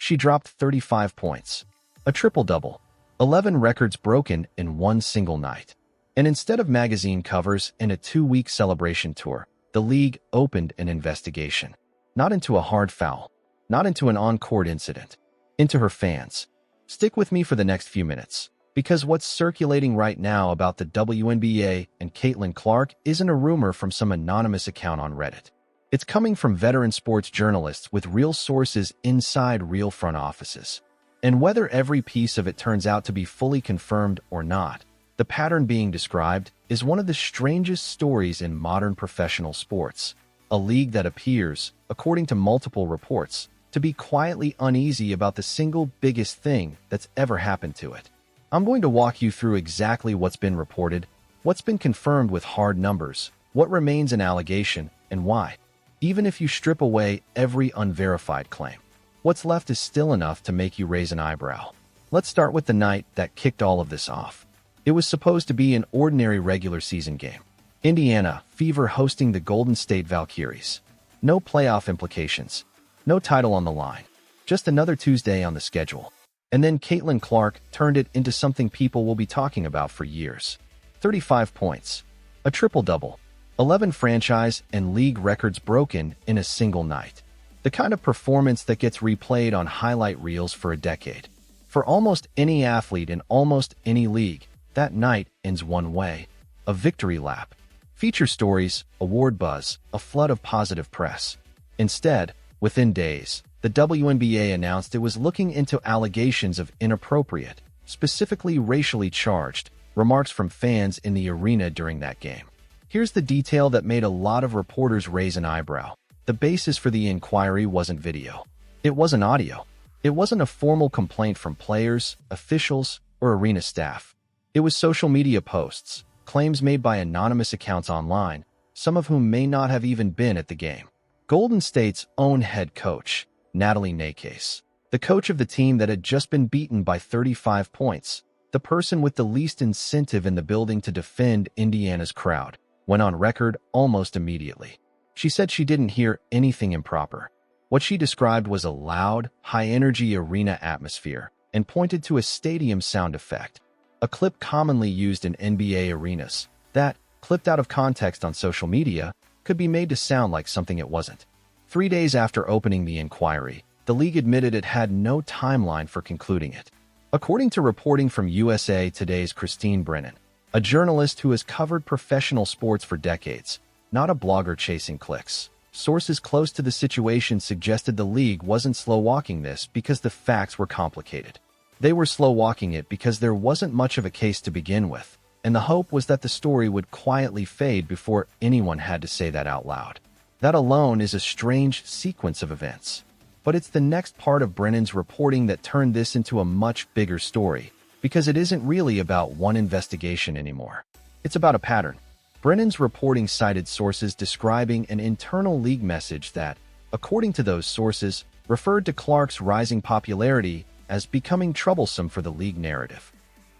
She dropped 35 points. A triple-double. 11 records broken in one single night. And instead of magazine covers and a 2-week celebration tour, the league opened an investigation. Not into a hard foul. Not into an on-court incident. Into her fans. Stick with me for the next few minutes, because what's circulating right now about the WNBA and Caitlin Clark isn't a rumor from some anonymous account on Reddit. It's coming from veteran sports journalists with real sources inside real front offices. And whether every piece of it turns out to be fully confirmed or not, the pattern being described is one of the strangest stories in modern professional sports. A league that appears, according to multiple reports, to be quietly uneasy about the single biggest thing that's ever happened to it. I'm going to walk you through exactly what's been reported, what's been confirmed with hard numbers, what remains an allegation, and why. Even if you strip away every unverified claim, what's left is still enough to make you raise an eyebrow. Let's start with the night that kicked all of this off. It was supposed to be an ordinary regular season game. Indiana Fever hosting the Golden State Valkyries. No playoff implications. No title on the line. Just another Tuesday on the schedule. And then Caitlin Clark turned it into something people will be talking about for years. 35 points. A triple-double. 11 franchise and league records broken in a single night. The kind of performance that gets replayed on highlight reels for a decade. For almost any athlete in almost any league, that night ends one way. A victory lap. Feature stories, award buzz, a flood of positive press. Instead, within days, the WNBA announced it was looking into allegations of inappropriate, specifically racially charged, remarks from fans in the arena during that game. Here's the detail that made a lot of reporters raise an eyebrow. The basis for the inquiry wasn't video. It wasn't audio. It wasn't a formal complaint from players, officials, or arena staff. It was social media posts, claims made by anonymous accounts online, some of whom may not have even been at the game. Golden State's own head coach, Natalie Nakase, the coach of the team that had just been beaten by 35 points, the person with the least incentive in the building to defend Indiana's crowd, went on record almost immediately. She said she didn't hear anything improper. What she described was a loud, high-energy arena atmosphere and pointed to a stadium sound effect, a clip commonly used in NBA arenas that, clipped out of context on social media, could be made to sound like something it wasn't. 3 days after opening the inquiry, the league admitted it had no timeline for concluding it. According to reporting from USA Today's Christine Brennan, a journalist who has covered professional sports for decades, not a blogger chasing clicks, sources close to the situation suggested the league wasn't slow-walking this because the facts were complicated. They were slow-walking it because there wasn't much of a case to begin with, and the hope was that the story would quietly fade before anyone had to say that out loud. That alone is a strange sequence of events. But it's the next part of Brennan's reporting that turned this into a much bigger story, because it isn't really about one investigation anymore. It's about a pattern. Brennan's reporting cited sources describing an internal league message that, according to those sources, referred to Clark's rising popularity as becoming troublesome for the league narrative.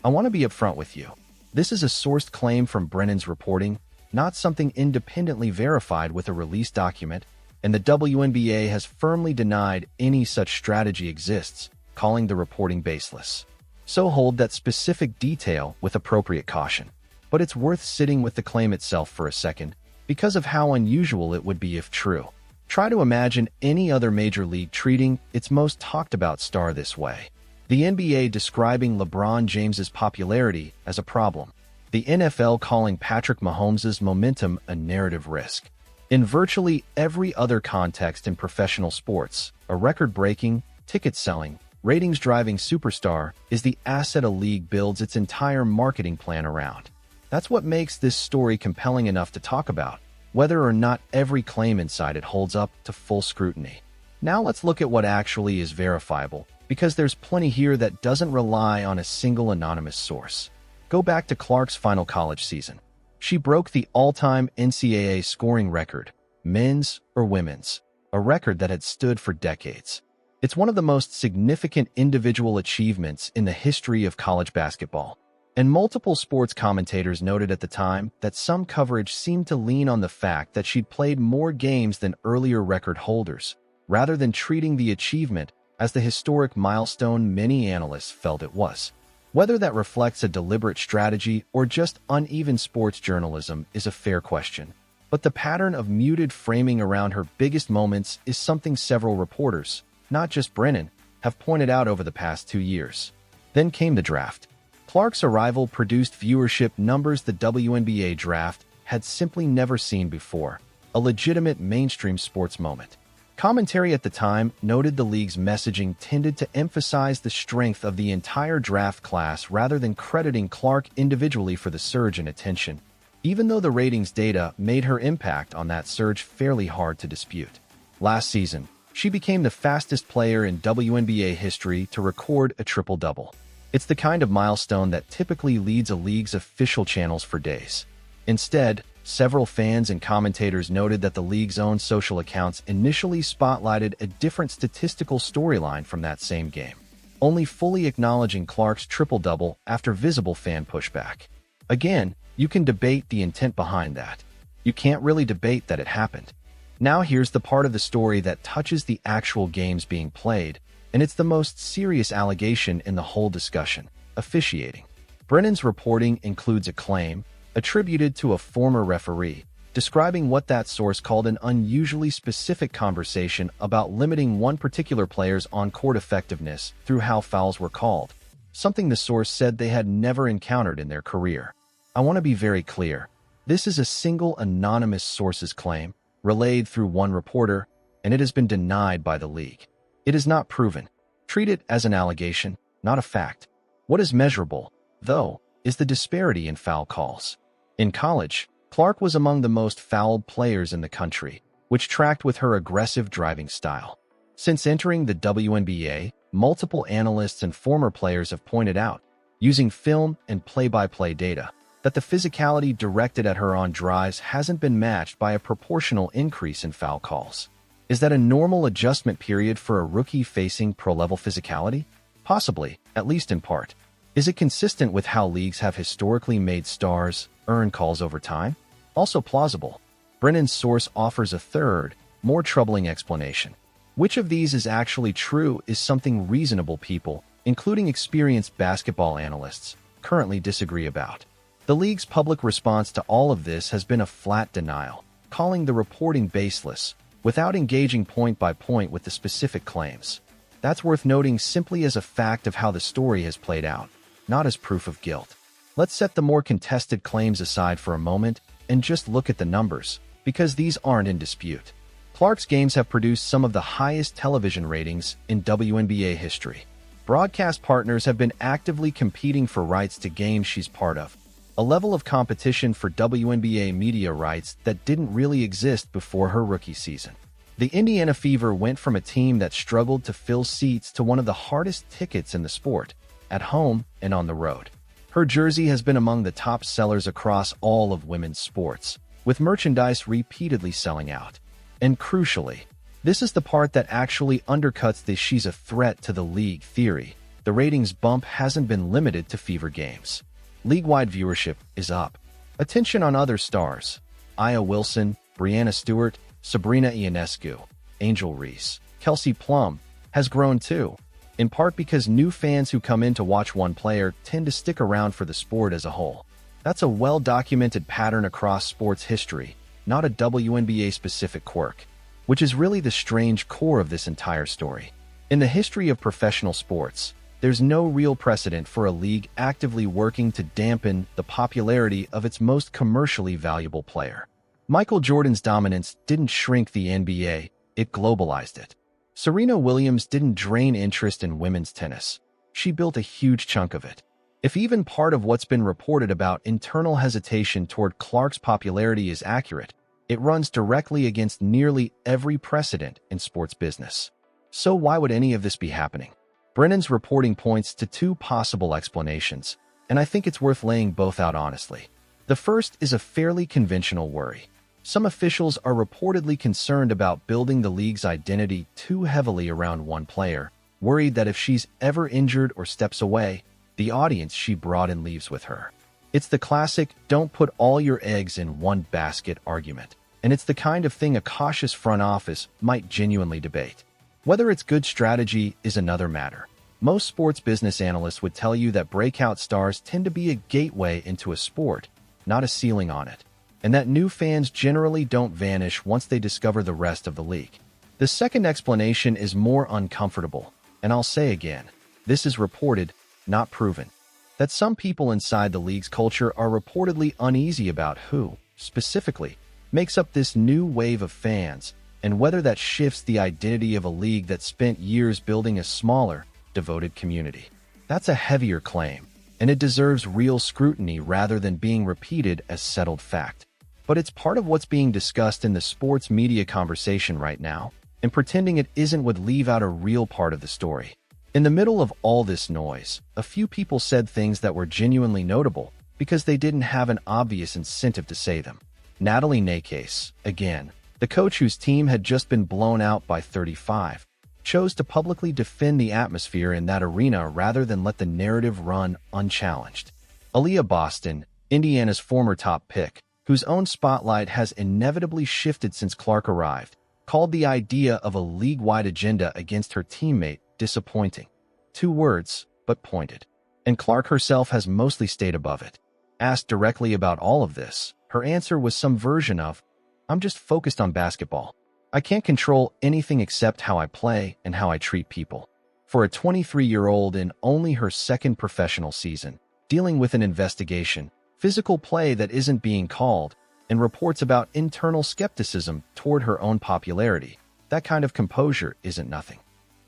I want to be upfront with you. This is a sourced claim from Brennan's reporting, not something independently verified with a released document, and the WNBA has firmly denied any such strategy exists, calling the reporting baseless. So hold that specific detail with appropriate caution. But it's worth sitting with the claim itself for a second, because of how unusual it would be if true. Try to imagine any other major league treating its most talked-about star this way. The NBA describing LeBron James's popularity as a problem. The NFL calling Patrick Mahomes' momentum a narrative risk. In virtually every other context in professional sports, a record-breaking, ticket-selling, ratings-driving superstar is the asset a league builds its entire marketing plan around. That's what makes this story compelling enough to talk about, whether or not every claim inside it holds up to full scrutiny. Now let's look at what actually is verifiable, because there's plenty here that doesn't rely on a single anonymous source. Go back to Clark's final college season. She broke the all-time NCAA scoring record, men's or women's, a record that had stood for decades. It's one of the most significant individual achievements in the history of college basketball. And multiple sports commentators noted at the time that some coverage seemed to lean on the fact that she'd played more games than earlier record holders, rather than treating the achievement as the historic milestone many analysts felt it was. Whether that reflects a deliberate strategy or just uneven sports journalism is a fair question. But the pattern of muted framing around her biggest moments is something several reporters, not just Brennan, have pointed out over the past 2 years. Then came the draft. Clark's arrival produced viewership numbers the WNBA draft had simply never seen before, a legitimate mainstream sports moment. Commentary at the time noted the league's messaging tended to emphasize the strength of the entire draft class rather than crediting Clark individually for the surge in attention, even though the ratings data made her impact on that surge fairly hard to dispute. Last season, she became the fastest player in WNBA history to record a triple-double. It's the kind of milestone that typically leads a league's official channels for days. Instead, several fans and commentators noted that the league's own social accounts initially spotlighted a different statistical storyline from that same game, only fully acknowledging Clark's triple-double after visible fan pushback. Again, you can debate the intent behind that. You can't really debate that it happened. Now here's the part of the story that touches the actual games being played, and it's the most serious allegation in the whole discussion: officiating. Brennan's reporting includes a claim, attributed to a former referee, describing what that source called an unusually specific conversation about limiting one particular player's on-court effectiveness through how fouls were called, something the source said they had never encountered in their career. I want to be very clear. This is a single anonymous source's claim, relayed through one reporter, and it has been denied by the league. It is not proven. Treat it as an allegation, not a fact. What is measurable, though, is the disparity in foul calls. In college, Clark was among the most fouled players in the country, which tracked with her aggressive driving style. Since entering the WNBA, multiple analysts and former players have pointed out, using film and play-by-play data, that the physicality directed at her on drives hasn't been matched by a proportional increase in foul calls. Is that a normal adjustment period for a rookie facing pro-level physicality? Possibly, at least in part. Is it consistent with how leagues have historically made stars earn calls over time? Also plausible. Brennan's source offers a third, more troubling explanation. Which of these is actually true is something reasonable people, including experienced basketball analysts, currently disagree about. The league's public response to all of this has been a flat denial, calling the reporting baseless, without engaging point by point with the specific claims. That's worth noting simply as a fact of how the story has played out, not as proof of guilt. Let's set the more contested claims aside for a moment and just look at the numbers, because these aren't in dispute. Clark's games have produced some of the highest television ratings in WNBA history. Broadcast partners have been actively competing for rights to games she's part of, a level of competition for WNBA media rights that didn't really exist before her rookie season. The Indiana Fever went from a team that struggled to fill seats to one of the hardest tickets in the sport, at home and on the road. Her jersey has been among the top sellers across all of women's sports, with merchandise repeatedly selling out. And crucially, this is the part that actually undercuts the "she's a threat to the league" theory. The ratings bump hasn't been limited to Fever games. League-wide viewership is up. Attention on other stars: Aya Wilson, Brianna Stewart, Sabrina Ionescu, Angel Reese, Kelsey Plum, has grown too, in part because new fans who come in to watch one player tend to stick around for the sport as a whole. That's a well-documented pattern across sports history, not a WNBA-specific quirk, which is really the strange core of this entire story. In the history of professional sports, there's no real precedent for a league actively working to dampen the popularity of its most commercially valuable player. Michael Jordan's dominance didn't shrink the NBA, it globalized it. Serena Williams didn't drain interest in women's tennis. She built a huge chunk of it. If even part of what's been reported about internal hesitation toward Clark's popularity is accurate, it runs directly against nearly every precedent in sports business. So why would any of this be happening? Brennan's reporting points to two possible explanations, and I think it's worth laying both out honestly. The first is a fairly conventional worry. Some officials are reportedly concerned about building the league's identity too heavily around one player, worried that if she's ever injured or steps away, the audience she brought in leaves with her. It's the classic "don't put all your eggs in one basket" argument, and it's the kind of thing a cautious front office might genuinely debate. Whether it's good strategy is another matter. Most sports business analysts would tell you that breakout stars tend to be a gateway into a sport, not a ceiling on it, and that new fans generally don't vanish once they discover the rest of the league. The second explanation is more uncomfortable, and I'll say again, this is reported, not proven, that some people inside the league's culture are reportedly uneasy about who, specifically, makes up this new wave of fans, and whether that shifts the identity of a league that spent years building a smaller, devoted community. That's a heavier claim, and it deserves real scrutiny rather than being repeated as settled fact. But it's part of what's being discussed in the sports media conversation right now, and pretending it isn't would leave out a real part of the story. In the middle of all this noise, a few people said things that were genuinely notable because they didn't have an obvious incentive to say them. Natalie Nakase, again, the coach whose team had just been blown out by 35, chose to publicly defend the atmosphere in that arena rather than let the narrative run unchallenged. Aaliyah Boston, Indiana's former top pick, whose own spotlight has inevitably shifted since Clark arrived, called the idea of a league-wide agenda against her teammate disappointing. 2 words, but pointed. And Clark herself has mostly stayed above it. Asked directly about all of this, her answer was some version of, "I'm just focused on basketball. I can't control anything except how I play and how I treat people." For a 23-year-old in only her second professional season, dealing with an investigation, physical play that isn't being called, and reports about internal skepticism toward her own popularity, that kind of composure isn't nothing.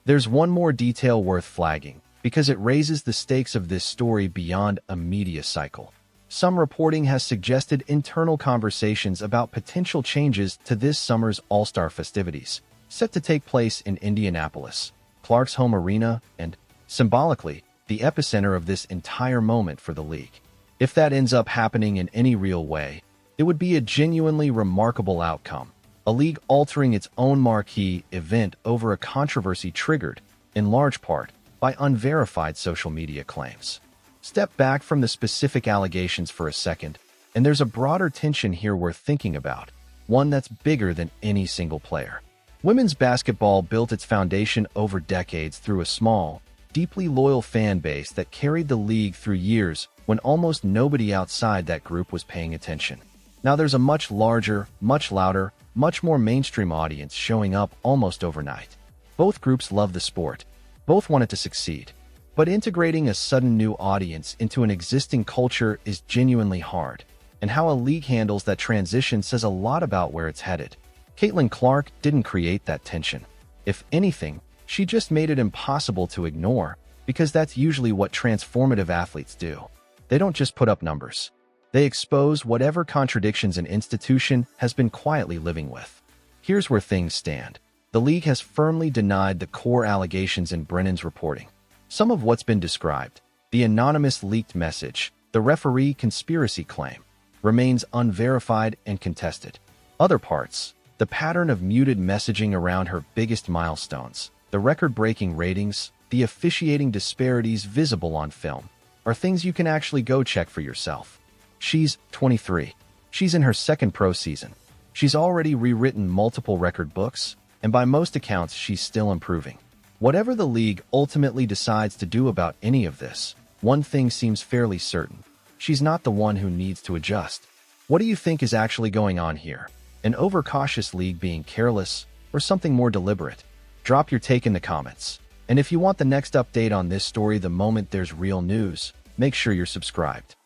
There's one more detail worth flagging, because it raises the stakes of this story beyond a media cycle. Some reporting has suggested internal conversations about potential changes to this summer's All-Star festivities, set to take place in Indianapolis, Clark's home arena, and, symbolically, the epicenter of this entire moment for the league. If that ends up happening in any real way, it would be a genuinely remarkable outcome, a league altering its own marquee event over a controversy triggered, in large part, by unverified social media claims. Step back from the specific allegations for a second, and there's a broader tension here worth thinking about, one that's bigger than any single player. Women's basketball built its foundation over decades through a small, deeply loyal fan base that carried the league through years when almost nobody outside that group was paying attention. Now there's a much larger, much louder, much more mainstream audience showing up almost overnight. Both groups love the sport. Both want it to succeed. But integrating a sudden new audience into an existing culture is genuinely hard, and how a league handles that transition says a lot about where it's headed. Caitlin Clark didn't create that tension. If anything, she just made it impossible to ignore, because that's usually what transformative athletes do. They don't just put up numbers. They expose whatever contradictions an institution has been quietly living with. Here's where things stand. The league has firmly denied the core allegations in Brennan's reporting. Some of what's been described, the anonymous leaked message, the referee conspiracy claim, remains unverified and contested. Other parts, the pattern of muted messaging around her biggest milestones, the record-breaking ratings, the officiating disparities visible on film, are things you can actually go check for yourself. She's 23. She's in her second pro season. She's already rewritten multiple record books, and by most accounts, she's still improving. Whatever the league ultimately decides to do about any of this, one thing seems fairly certain. She's not the one who needs to adjust. What do you think is actually going on here? An overcautious league being careless, or something more deliberate? Drop your take in the comments. And if you want the next update on this story the moment there's real news, make sure you're subscribed.